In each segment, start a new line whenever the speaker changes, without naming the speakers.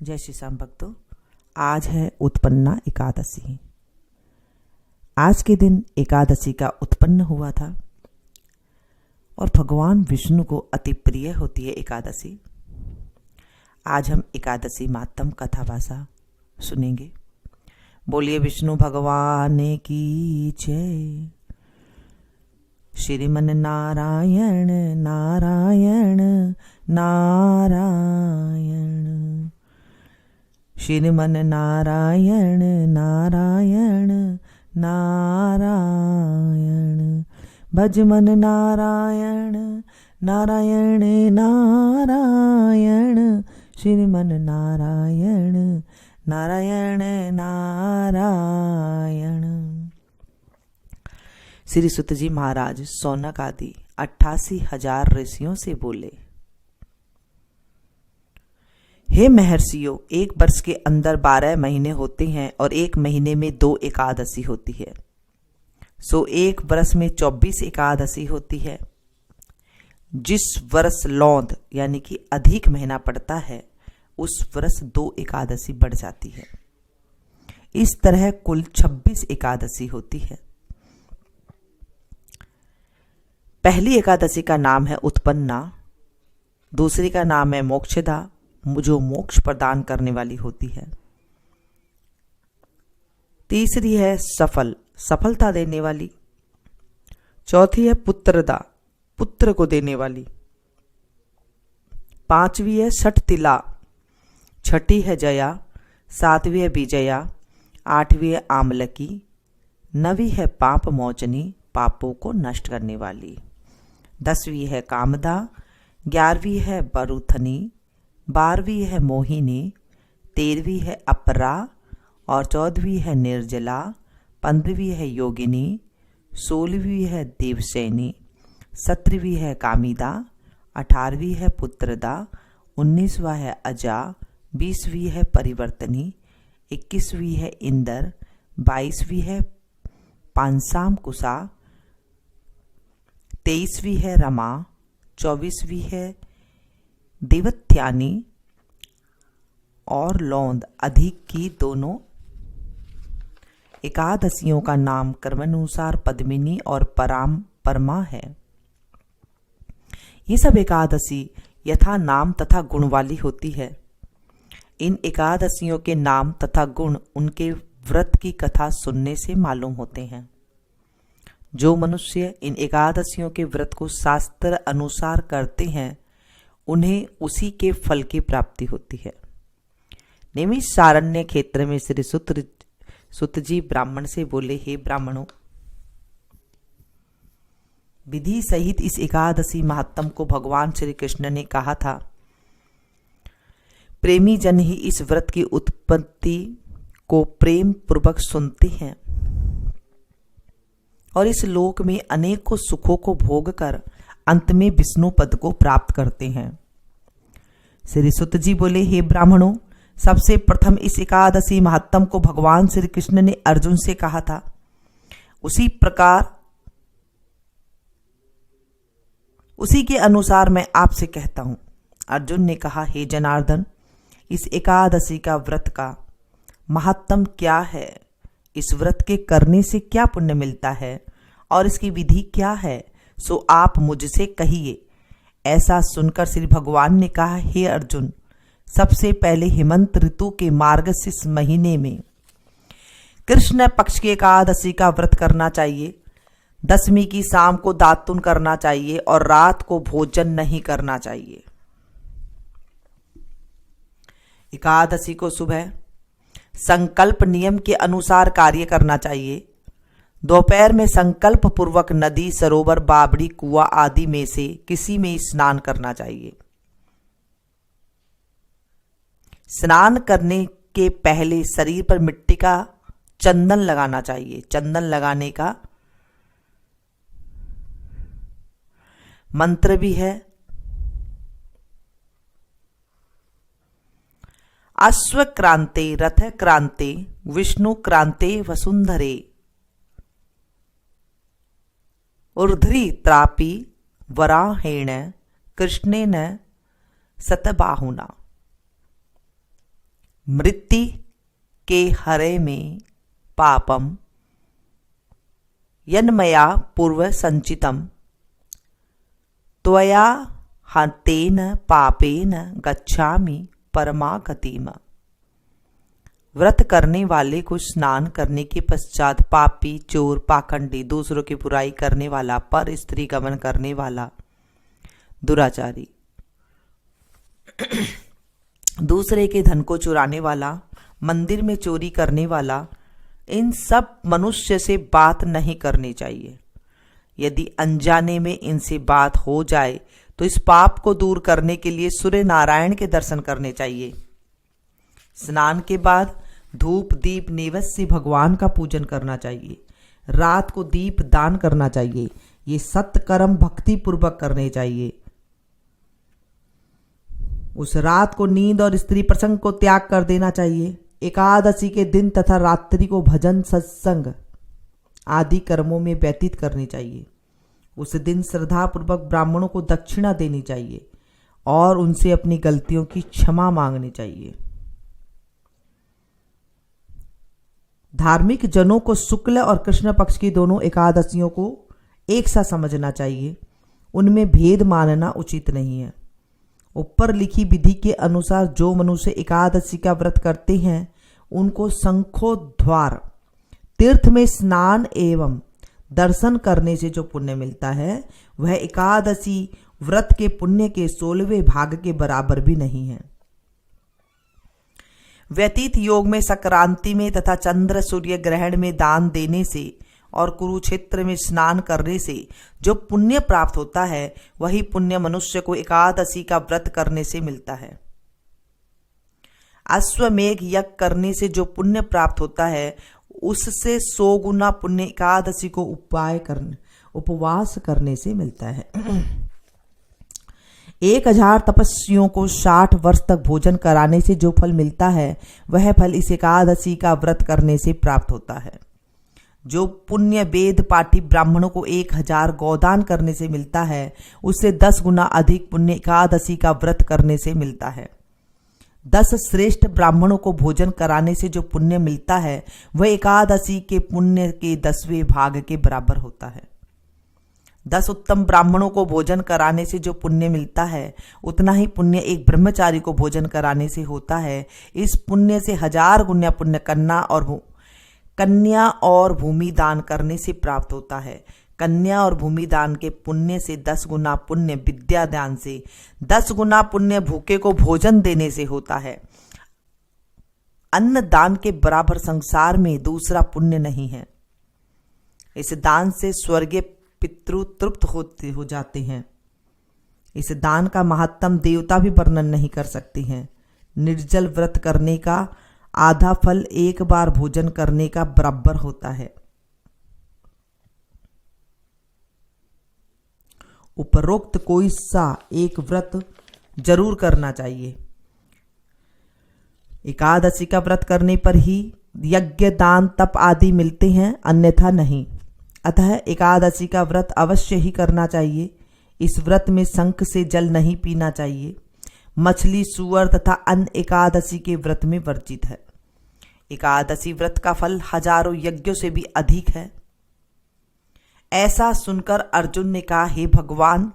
जय श्री श्याम भक्तों, आज है उत्पन्ना एकादशी। आज के दिन एकादशी का उत्पन्न हुआ था और भगवान विष्णु को अति प्रिय होती है एकादशी। आज हम एकादशी मातम कथावासा सुनेंगे। बोलिए विष्णु भगवान की जय। श्रीमन नारायण नारायण नारायण, श्रीमन नारायण नारायण नारायण, भजमन नारायण नारायण नारायण, श्रीमन नारायण नारायण नारायण। श्री सुत जी महाराज सौनक आदि 88,000 ऋषियों से बोले, हे महर्षियों, एक वर्ष के अंदर 12 महीने होते हैं और एक महीने में 2 एकादशी होती है। सो एक वर्ष में 24 एकादशी होती है। जिस वर्ष लौंद यानी कि अधिक महीना पड़ता है उस वर्ष 2 एकादशी बढ़ जाती है। इस तरह कुल 26 एकादशी होती है। पहली एकादशी का नाम है उत्पन्ना, दूसरी का नाम है मोक्षदा, जो मोक्ष प्रदान करने वाली होती है। तीसरी है सफल, सफलता देने वाली। चौथी है पुत्रदा, पुत्र को देने वाली। पांचवी है षटतिला, छठी है जया। सातवीं है विजया। आठवीं है आमलकी। नवीं है पाप मोचनी, पापों को नष्ट करने वाली। 10वीं है कामदा। 11वीं है बरुथनी। 12वीं है मोहिनी। 13वीं है अपरा और 14वीं है निर्जला। 15वीं है योगिनी। 16वीं है देवसैनी। 17वीं है कामिदा। 18वीं है पुत्रदा। 19वां है अजा। 20वीं है परिवर्तनी। 21वीं है इंदर। 22वीं है पांसाम कुसा। 23वीं है रमा। 24वीं है देवत्यानी और लौंद अधिक की दोनों एकादशियों का नाम क्रमानुसार पद्मिनी और परमा है। ये सब एकादशी यथा नाम तथा गुण वाली होती है। इन एकादशियों के नाम तथा गुण उनके व्रत की कथा सुनने से मालूम होते हैं। जो मनुष्य इन एकादशियों के व्रत को शास्त्र अनुसार करते हैं उन्हें उसी के फल की प्राप्ति होती है। नैमिषारण्य क्षेत्र में श्री सुत जी ब्राह्मण से बोले, हे ब्राह्मणों, विधि सहित इस एकादशी महात्म को भगवान श्री कृष्ण ने कहा था। प्रेमी जन ही इस व्रत की उत्पत्ति को प्रेम पूर्वक सुनते हैं और इस लोक में अनेकों सुखों को भोग कर अंत में विष्णु पद को प्राप्त करते हैं। श्री सुत जी बोले, हे ब्राह्मणों, सबसे प्रथम इस एकादशी महात्म को भगवान श्री कृष्ण ने अर्जुन से कहा था। उसी प्रकार उसी के अनुसार मैं आपसे कहता हूं। अर्जुन ने कहा, हे जनार्दन, इस एकादशी का व्रत का महात्म क्या है? इस व्रत के करने से क्या पुण्य मिलता है और इसकी विधि क्या है? सो आप मुझसे कहिए। ऐसा सुनकर श्री भगवान ने कहा, हे अर्जुन, सबसे पहले हेमंत ऋतु के मार्गशीर्ष महीने में कृष्ण पक्ष की एकादशी का व्रत करना चाहिए। 10वीं की शाम को दातुन करना चाहिए और रात को भोजन नहीं करना चाहिए। एकादशी को सुबह संकल्प नियम के अनुसार कार्य करना चाहिए। दोपहर में संकल्प पूर्वक नदी, सरोवर, बावड़ी, कुआं आदि में से किसी में स्नान करना चाहिए। स्नान करने के पहले शरीर पर मिट्टी का चंदन लगाना चाहिए। चंदन लगाने का मंत्र भी है। अश्व क्रांते, रथ क्रांते, विष्णु क्रांते वसुंधरे, ऊर्ध्वी त्रापी वराहेण कृष्णेन सतबाहुना। मृत्यु के हरे में पापम यन्मया पूर्व संचितम त्वया हतेन पापेन गच्छामि परमागतिम। व्रत करने वाले को स्नान करने के पश्चात पापी, चोर, पाखंडी, दूसरों की बुराई करने वाला, पर स्त्री गमन करने वाला, दुराचारी, दूसरे के धन को चुराने वाला, मंदिर में चोरी करने वाला, इन सब मनुष्य से बात नहीं करनी चाहिए। यदि अनजाने में इनसे बात हो जाए तो इस पाप को दूर करने के लिए सूर्य नारायण के दर्शन करने चाहिए। स्नान के बाद धूप दीप नेवस से भगवान का पूजन करना चाहिए। रात को दीप दान करना चाहिए। ये सत्कर्म भक्ति पूर्वक करने चाहिए। उस रात को नींद और स्त्री प्रसंग को त्याग कर देना चाहिए। एकादशी के दिन तथा रात्रि को भजन, सत्संग आदि कर्मों में व्यतीत करनी चाहिए। उस दिन श्रद्धा पूर्वक ब्राह्मणों को दक्षिणा देनी चाहिए और उनसे अपनी गलतियों की क्षमा मांगनी चाहिए। धार्मिक जनों को शुक्ल और कृष्ण पक्ष की दोनों एकादशियों को एक सा समझना चाहिए। उनमें भेद मानना उचित नहीं है। ऊपर लिखी विधि के अनुसार जो मनुष्य एकादशी का व्रत करते हैं उनको शंखोद्वार तीर्थ में स्नान एवं दर्शन करने से जो पुण्य मिलता है वह एकादशी व्रत के पुण्य के 16वें भाग के बराबर भी नहीं है। व्यतीत योग में संक्रांति में तथा चंद्र सूर्य ग्रहण में दान देने से और कुरुक्षेत्र में स्नान करने से जो पुण्य प्राप्त होता है वही पुण्य मनुष्य को एकादशी का व्रत करने से मिलता है। अश्वमेघ यज्ञ करने से जो पुण्य प्राप्त होता है उससे 100 गुना पुण्य एकादशी को उपवास करने से मिलता है। 1000 तपस्वियों को 60 वर्ष तक भोजन कराने से जो फल मिलता है वह फल इस एकादशी का व्रत करने से प्राप्त होता है। जो पुण्य वेद पाठी ब्राह्मणों को 1000 गौदान करने से मिलता है उससे 10 गुना अधिक पुण्य एकादशी का व्रत करने से मिलता है। 10 श्रेष्ठ ब्राह्मणों को भोजन कराने से जो पुण्य मिलता है वह एकादशी के पुण्य के 10वें भाग के बराबर होता है। 10 उत्तम ब्राह्मणों को भोजन कराने से जो पुण्य मिलता है उतना ही पुण्य एक ब्रह्मचारी को भोजन कराने से होता है। इस पुण्य से 1000 गुना पुण्य कन्या और भूमि दान करने से प्राप्त होता है। कन्या और भूमि दान के पुण्य से 10 गुना पुण्य विद्या दान से, 10 गुना पुण्य भूखे को भोजन देने से होता है। अन्न दान के बराबर संसार में दूसरा पुण्य नहीं है। इस दान से स्वर्गीय पितृ तृप्त हो जाते हैं। इस दान का महात्म देवता भी वर्णन नहीं कर सकते हैं। निर्जल व्रत करने का आधा फल एक बार भोजन करने का बराबर होता है। उपरोक्त कोई सा एक व्रत जरूर करना चाहिए। एकादशी का व्रत करने पर ही यज्ञ, दान, तप आदि मिलते हैं, अन्यथा नहीं। अतः एकादशी का व्रत अवश्य ही करना चाहिए। इस व्रत में शंख से जल नहीं पीना चाहिए। मछली, सूअर तथा अन्य एकादशी के व्रत में वर्जित है। एकादशी व्रत का फल हजारों यज्ञों से भी अधिक है। ऐसा सुनकर अर्जुन ने कहा, हे भगवान,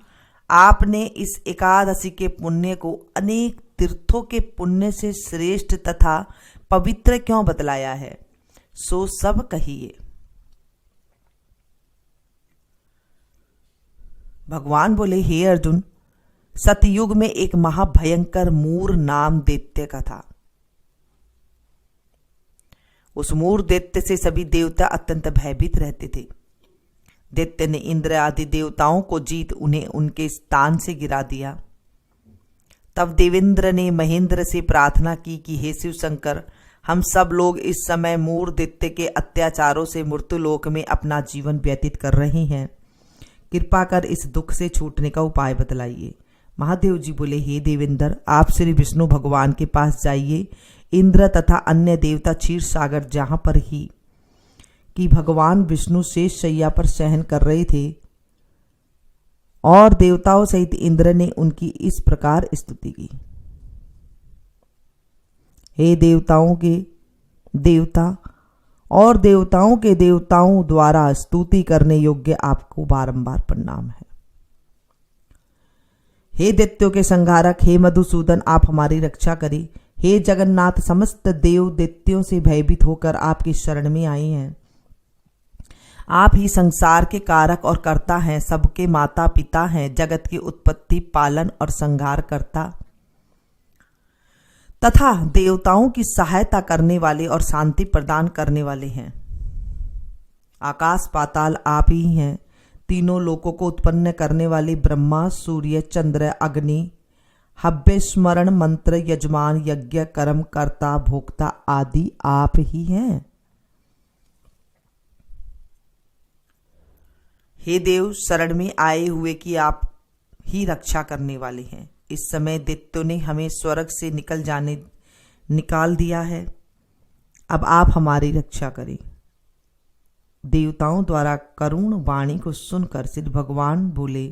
आपने इस एकादशी के पुण्य को अनेक तीर्थों के पुण्य से श्रेष्ठ तथा पवित्र क्यों बतलाया है? सो सब कहिए। भगवान बोले, हे अर्जुन, सतयुग में एक महाभयंकर मूर नाम दैत्य का था। उस मूर दैत्य से सभी देवता अत्यंत भयभीत रहते थे। दैत्य ने इंद्र आदि देवताओं को जीत उन्हें उनके स्थान से गिरा दिया। तब देवेंद्र ने महेंद्र से प्रार्थना की कि हे शिव शंकर, हम सब लोग इस समय मूर दैत्य के अत्याचारों से मृत्युलोक में अपना जीवन व्यतीत कर रहे हैं। कृपा कर इस दुख से छूटने का उपाय बतलाइए। महादेव जी बोले, हे देवेंद्र, आप श्री विष्णु भगवान के पास जाइए। इंद्र तथा अन्य देवता क्षीर सागर जहां पर ही कि भगवान विष्णु शेष शैया पर शयन कर रहे थे और देवताओं सहित इंद्र ने उनकी इस प्रकार स्तुति की, हे देवताओं के देवता और देवताओं के देवताओं द्वारा स्तुति करने योग्य आपको बारंबार प्रणाम है। हे दैत्यों के संहारक, हे मधुसूदन, आप हमारी रक्षा करें। हे जगन्नाथ, समस्त देव दैत्यों से भयभीत होकर आपकी शरण में आए हैं। आप ही संसार के कारक और कर्ता हैं, सबके माता पिता हैं, जगत की उत्पत्ति, पालन और संहार करता तथा देवताओं की सहायता करने वाले और शांति प्रदान करने वाले हैं। आकाश पाताल आप ही हैं। तीनों लोकों को उत्पन्न करने वाले ब्रह्मा, सूर्य, चंद्र, अग्नि, हव्य, स्मरण, मंत्र, यजमान, यज्ञ, कर्म, कर्ता, भोक्ता आदि आप ही हैं। हे देव, शरण में आए हुए कि आप ही रक्षा करने वाले हैं। इस समय दैत्यों ने हमें स्वर्ग से निकाल दिया है। अब आप हमारी रक्षा करें। देवताओं द्वारा करुण वाणी को सुनकर श्री भगवान बोले,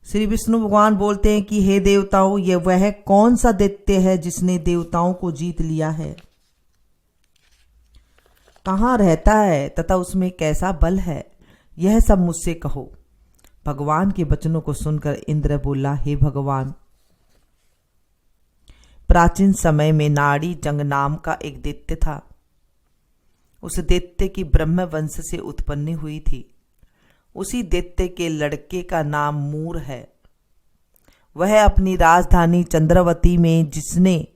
श्री विष्णु भगवान बोलते हैं कि हे देवताओं, यह वह कौन सा दैत्य है जिसने देवताओं को जीत लिया है? कहाँ रहता है तथा उसमें कैसा बल है? यह सब मुझसे कहो। भगवान के वचनों को सुनकर इंद्र बोला, हे भगवान, प्राचीन समय में नाड़ी जंग नाम का एक दैत्य था। उस दैत्य की ब्रह्म वंश से उत्पन्न हुई थी। उसी दैत्य के लड़के का नाम मूर है। वह अपनी राजधानी चंद्रवती में, जिसने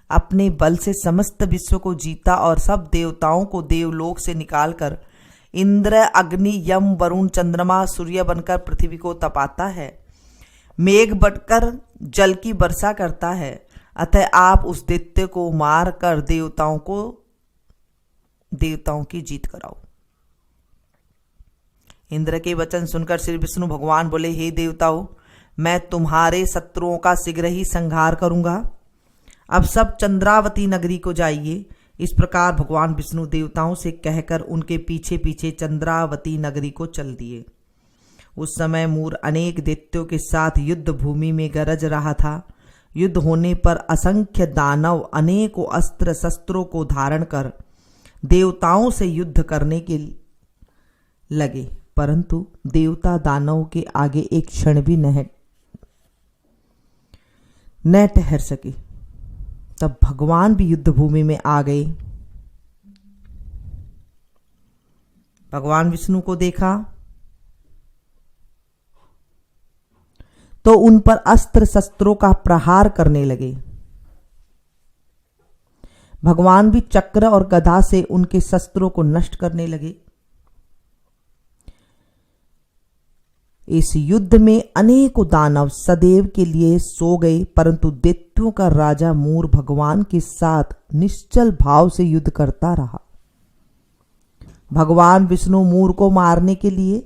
अपने बल से समस्त विश्व को जीता और सब देवताओं को देवलोक से निकालकर इंद्र, अग्नि, यम, वरुण, चंद्रमा, सूर्य बनकर पृथ्वी को तपाता है, मेघ बनकर जल की वर्षा करता है, अतः आप उस दैत्य को मार कर देवताओं की जीत कराओ। इंद्र के वचन सुनकर श्री विष्णु भगवान बोले, हे देवताओं, मैं तुम्हारे शत्रुओं का शीघ्र ही संहार करूंगा। अब सब चंद्रावती नगरी को जाइए। इस प्रकार भगवान विष्णु देवताओं से कहकर उनके पीछे पीछे चंद्रावती नगरी को चल दिए। उस समय मूर अनेक दैत्यों के साथ युद्ध भूमि में गरज रहा था। युद्ध होने पर असंख्य दानव अनेकों अस्त्र शस्त्रों को धारण कर देवताओं से युद्ध करने के लगे, परंतु देवता दानवों के आगे एक क्षण भी न ठहर सके। तब भगवान भी युद्ध भूमि में आ गए। भगवान विष्णु को देखा तो उन पर अस्त्र शस्त्रों का प्रहार करने लगे। भगवान भी चक्र और गदा से उनके शस्त्रों को नष्ट करने लगे। इस युद्ध में अनेकों दानव सदैव के लिए सो गए, परंतु दैत्यों का राजा मूर भगवान के साथ निश्चल भाव से युद्ध करता रहा। भगवान विष्णु मूर को मारने के लिए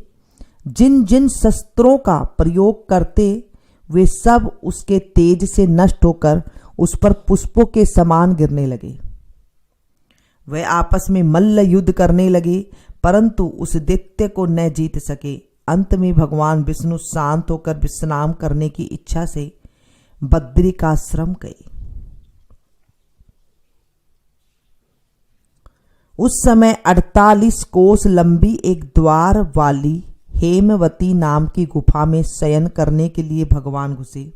जिन जिन शस्त्रों का प्रयोग करते, वे सब उसके तेज से नष्ट होकर उस पर पुष्पों के समान गिरने लगे। वे आपस में मल्ल युद्ध करने लगे, परंतु उस दैत्य को न जीत सके। अंत में भगवान विष्णु शांत होकर विश्राम करने की इच्छा से बद्रिकाश्रम गए। उस समय 48 कोस लंबी एक द्वार वाली हेमवती नाम की गुफा में शयन करने के लिए भगवान घुसे।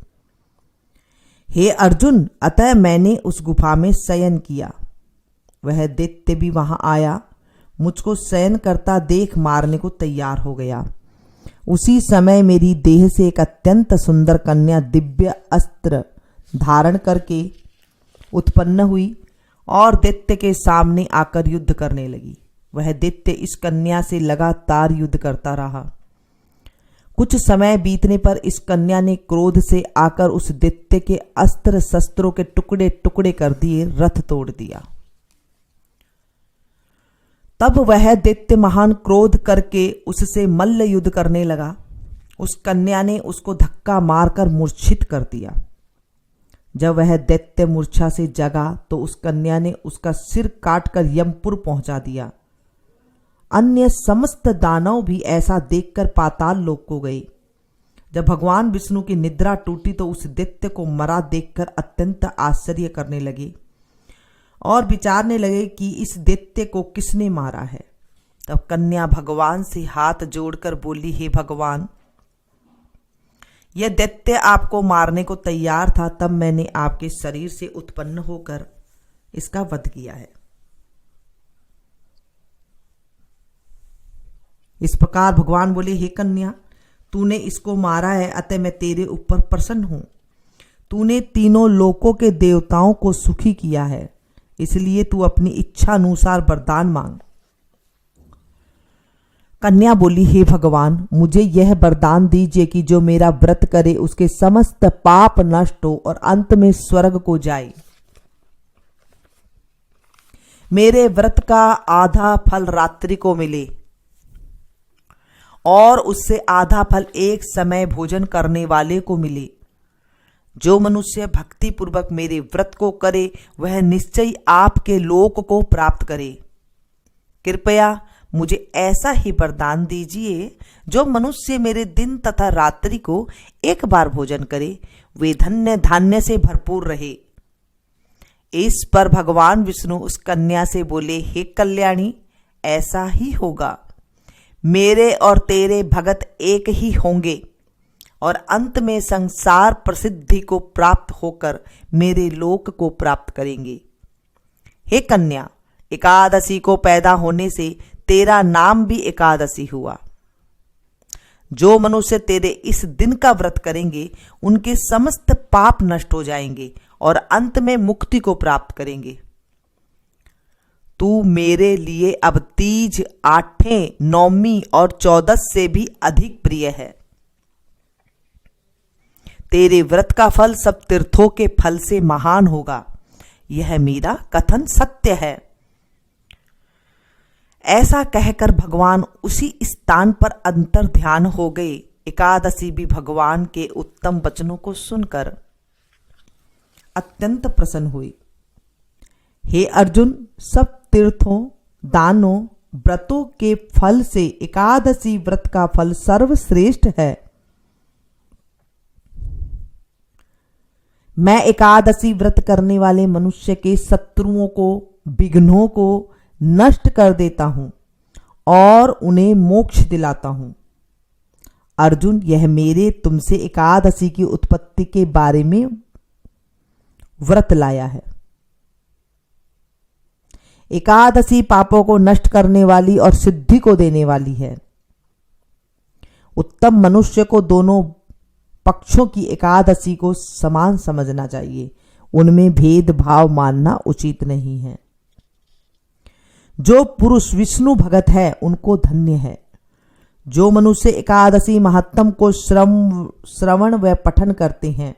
हे अर्जुन, अतः मैंने उस गुफा में शयन किया। वह दैत्य भी वहां आया, मुझको शयन करता देख मारने को तैयार हो गया। उसी समय मेरी देह से एक अत्यंत सुंदर कन्या दिव्य अस्त्र धारण करके उत्पन्न हुई और दैत्य के सामने आकर युद्ध करने लगी। वह दैत्य इस कन्या से लगातार युद्ध करता रहा। कुछ समय बीतने पर इस कन्या ने क्रोध से आकर उस दैत्य के अस्त्र शस्त्रों के टुकड़े टुकड़े कर दिए, रथ तोड़ दिया। तब वह दैत्य महान क्रोध करके उससे मल्ल युद्ध करने लगा। उस कन्या ने उसको धक्का मारकर मूर्छित कर दिया। जब वह दैत्य मूर्छा से जगा तो उस कन्या ने उसका सिर काटकर यमपुर पहुंचा दिया। अन्य समस्त दानव भी ऐसा देखकर पाताल लोक को गए। जब भगवान विष्णु की निद्रा टूटी तो उस दैत्य को मरा देखकर अत्यंत आश्चर्य करने लगे और विचारने लगे कि इस दैत्य को किसने मारा है। तब कन्या भगवान से हाथ जोड़कर बोली, हे भगवान, यह दैत्य आपको मारने को तैयार था, तब मैंने आपके शरीर से उत्पन्न होकर इसका वध किया है। इस प्रकार भगवान बोले, हे कन्या, तूने इसको मारा है, अतः मैं तेरे ऊपर प्रसन्न हूं। तूने तीनों लोकों के देवताओं को सुखी किया है, इसलिए तू अपनी इच्छा अनुसार वरदान मांग। कन्या बोली, हे भगवान, मुझे यह वरदान दीजिए कि जो मेरा व्रत करे उसके समस्त पाप नष्ट हो और अंत में स्वर्ग को जाए। मेरे व्रत का आधा फल रात्रि को मिले और उससे आधा फल एक समय भोजन करने वाले को मिले। जो मनुष्य भक्ति पूर्वक मेरे व्रत को करे वह निश्चय आपके लोक को प्राप्त करे। कृपया मुझे ऐसा ही वरदान दीजिए, जो मनुष्य मेरे दिन तथा रात्रि को एक बार भोजन करे वे धन्य धान्य से भरपूर रहे। इस पर भगवान विष्णु उस कन्या से बोले, हे कल्याणी, ऐसा ही होगा। मेरे और तेरे भगत एक ही होंगे और अंत में संसार प्रसिद्धि को प्राप्त होकर मेरे लोक को प्राप्त करेंगे। हे कन्या, एकादशी को पैदा होने से तेरा नाम भी एकादशी हुआ। जो मनुष्य तेरे इस दिन का व्रत करेंगे उनके समस्त पाप नष्ट हो जाएंगे और अंत में मुक्ति को प्राप्त करेंगे। तू मेरे लिए अब तीज, आठें, नौमी और 14 से भी अधिक प्रिय है। तेरे व्रत का फल सब तीर्थों के फल से महान होगा। यह मेरा कथन सत्य है। ऐसा कहकर भगवान उसी स्थान पर अंतर ध्यान हो गए। एकादशी भी भगवान के उत्तम वचनों को सुनकर अत्यंत प्रसन्न हुई। हे अर्जुन, सब तीर्थों, दानों, व्रतों के फल से एकादशी व्रत का फल सर्वश्रेष्ठ है। मैं एकादशी व्रत करने वाले मनुष्य के शत्रुओं को, विघ्नों को नष्ट कर देता हूं और उन्हें मोक्ष दिलाता हूं। अर्जुन, यह मेरे तुमसे एकादशी की उत्पत्ति के बारे में व्रत लाया है। एकादशी पापों को नष्ट करने वाली और सिद्धि को देने वाली है। उत्तम मनुष्य को दोनों पक्षों की एकादशी को समान समझना चाहिए, उनमें भेदभाव मानना उचित नहीं है। जो पुरुष विष्णु भगत है उनको धन्य है। जो मनुष्य एकादशी महात्म को श्रवण व पठन करते हैं,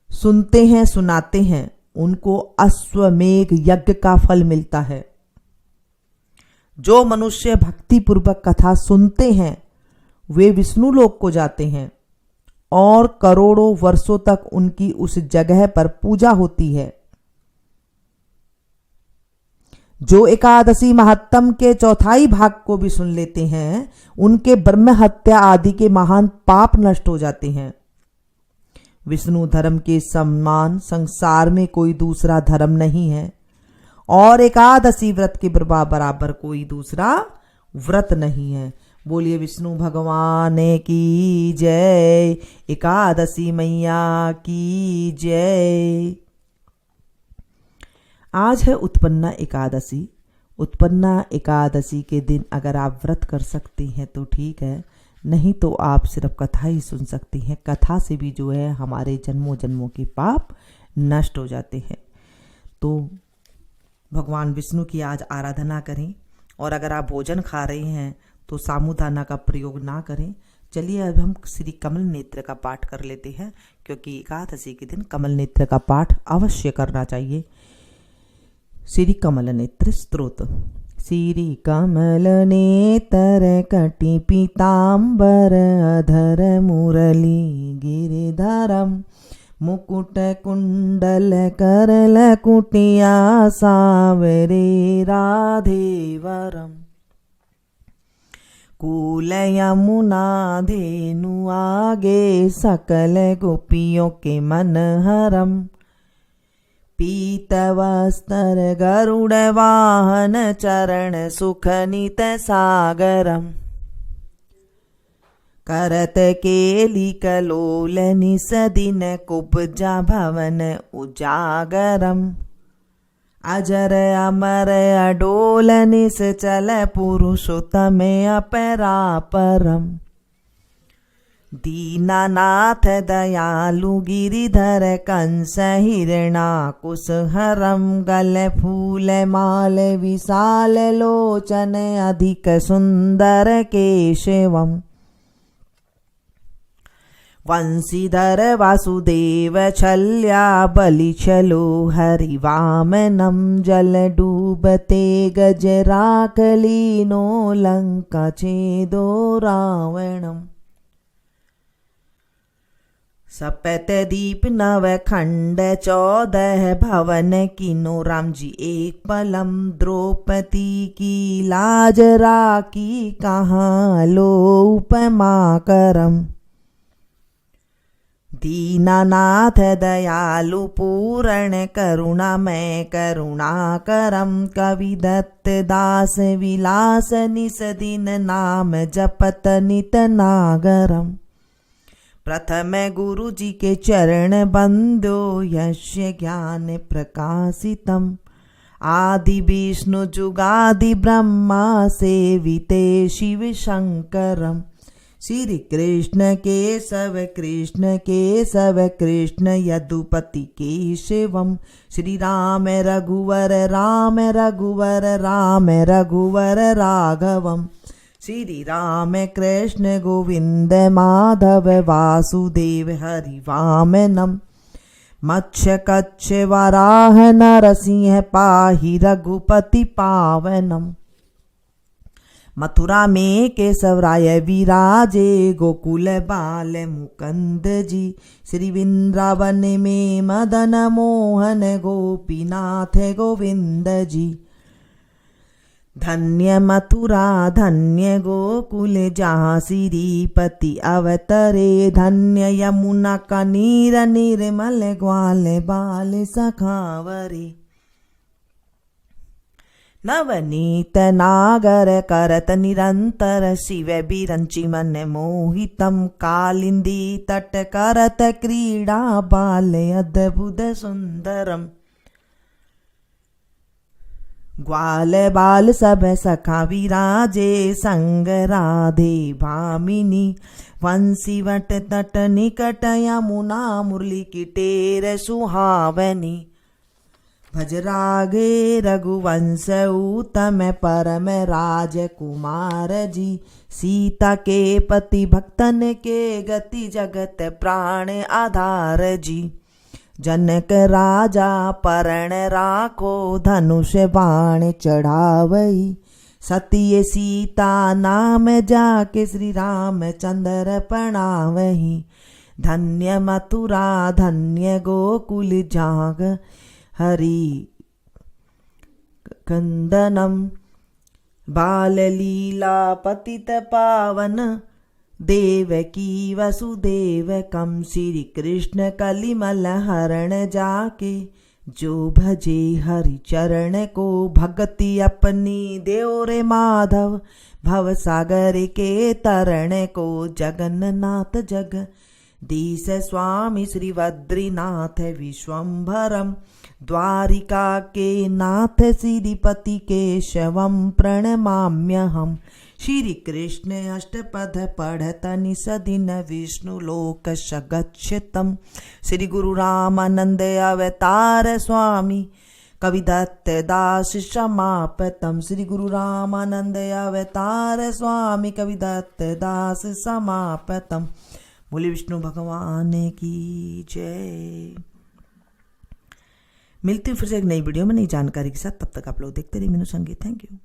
सुनते हैं, सुनाते हैं, उनको अश्वमेघ यज्ञ का फल मिलता है। जो मनुष्य भक्ति पूर्वक कथा सुनते हैं वे विष्णु लोक को जाते हैं और करोड़ों वर्षों तक उनकी उस जगह पर पूजा होती है। जो एकादशी महात्म के चौथाई भाग को भी सुन लेते हैं उनके ब्रह्म हत्या आदि के महान पाप नष्ट हो जाते हैं। विष्णु धर्म के समान संसार में कोई दूसरा धर्म नहीं है और एकादशी व्रत के बराबर कोई दूसरा व्रत नहीं है। बोलिए विष्णु भगवान की जय, एकादशी मैया की जय। आज है उत्पन्ना एकादशी। उत्पन्ना एकादशी के दिन अगर आप व्रत कर सकती हैं तो ठीक है, नहीं तो आप सिर्फ कथा ही सुन सकती हैं। कथा से भी जो है हमारे जन्मों जन्मों के पाप नष्ट हो जाते हैं। तो भगवान विष्णु की आज आराधना करें और अगर आप भोजन खा रहे हैं तो सामुदाना का प्रयोग ना करें। चलिए अब हम श्री कमल नेत्र का पाठ कर लेते हैं, क्योंकि एकादशी के दिन कमल नेत्र का पाठ अवश्य करना चाहिए। श्री कमल नेत्र स्तोत्र। श्री कमल नेत्र कटि पीतांबर अधर मुरली गिरिधरम मुकुट कुंडल करल कुटिया सावरे राधेवरम कूल यमुना धेनु आगे, सकल गोपियों के मन हरम। पीत वस्त्र गरुड़ वाहन, चरण सुख नित सागरम। करत केली कलोल निस दिन, कुब्जा भवन उजागरम। अजर अमर अडोल निश्चल, पुरुषोत्तम अपरापरम। दीनानाथ दयालु गिरिधर, कंस हिरणाकुश हरम। गल फूल माल विशाल लोचन, अधिक सुंदर केशवम। वंशीधर वासुदेव छल्या, बलि छलो हरि वामनम। जल डूबते गजराख, लीनो लंका छेदो रावणम। सपत दीप नव खंड 14 भवन, कीनो राम जी एक पलम। द्रौपदी की लाज राखी, कहाँ लो उपमा करम। दीनानाथ दयालु पूर्ण, करुणामय करुणाकरम। कवि दत्त दास विलास, निस दिन नाम जपत नित नागरम। प्रथम गुरु जी के चरण बंदो, यस्य ज्ञान प्रकाशितम। आदि विष्णु जुगादि ब्रह्मा, सेविते शिव शंकरम। श्री कृष्ण केशव कृष्ण केशव, कृष्ण यदुपति केशवम। श्री राम रघुवर राम रघुवर, राम रघुवर राघवम। श्री राम कृष्ण गोविंद माधव, वासुदेव हरि वामनम। मत्स्य कच्छ वराह, नरसिंह पाहि रघुपति पावनम। मथुरा में केशव राय विराजे, गोकुल बाल मुकुंद जी। श्री वृंदावन में मदन मोहन, गोपीनाथ गोविंद जी। धन्य मथुरा धन्य गोकुल, जहाँ श्रीपति अवतरे। धन्य यमुना का नीर, निर्मल ग्वाल बाल सखावरे। नवनीत नागर करत निरंतर, शिव बिरंची मन मोहितम। कालिंदी तट करत क्रीड़ा, बाल अद्भुत सुंदरम। ग्वाल बाल सब सखा विराजे, संग राधे भामिनी। वंशीवट तट निकट, यमुना मुरली की टेर सुहावनी। भज रागे रघुवंश उत्तम, परम राजकुमार जी। सीता के पति भक्तन के, गति जगत प्राण आधार जी। जनक राजा परण राखो, धनुष बाण चढ़ावई। सतीय सीता नाम जाके, श्री राम चंद्र प्रणावही। धन्य मथुरा धन्य गोकुल, जाग हरि कंदनम। बाल लीला पतित पावन, देवकी वसुदेवकम। श्री कृष्ण कलिमल हरण जाके, जो भजे हरि चरण को। भक्ति अपनी देव रे माधव, भव सागर के तरण को। जगन्नाथ जग दीस स्वामी, श्री बद्रीनाथ विश्वम्भरम। द्वारिका के नाथ श्रीपति केशवम, प्रणमाम्यहम्। श्री कृष्ण अष्टपद पढ़त निस दिन, विष्णु लोक गच्छतम्। श्री गुरु रामानंद अवतार स्वामी, कविदत्त दास समापतम्। श्री गुरु रामानंद अवतार स्वामी, कविदत्त दास समापतम्। बोले विष्णु भगवान की जय। मिलती हूँ फिर से एक नई वीडियो में नई जानकारी के साथ। तब तक आप लोग देखते रहिए मीनू संगीत। Thank you.